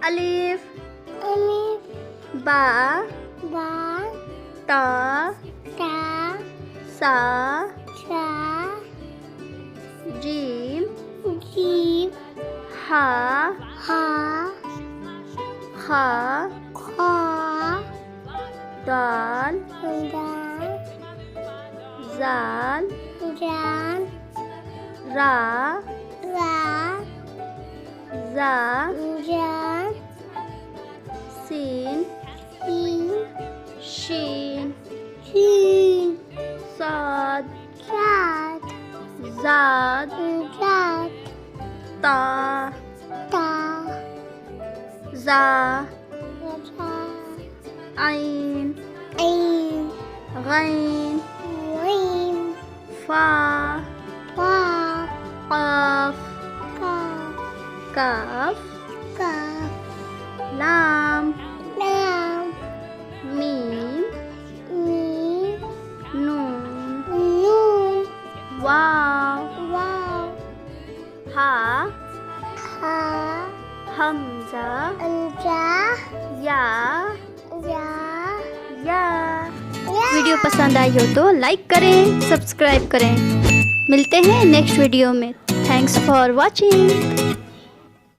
अलिफ अलिफ बा बा ता ता सा सा जीम जीम हा हा खा खा दाल दाल जाल जान रा रा जा जान सीन सीन शीन शीन साद सात जाद जात ता ता जा जा आइन ऐन गैन वैन फा फा काफ काफ काफ काफ लाम लाम मीम मीम नून नून वाव वाव हा हा हमजा अंजा या या या। या वीडियो पसंद आई हो तो लाइक करें, सब्सक्राइब करें। मिलते हैं नेक्स्ट वीडियो में। Thanks for watching.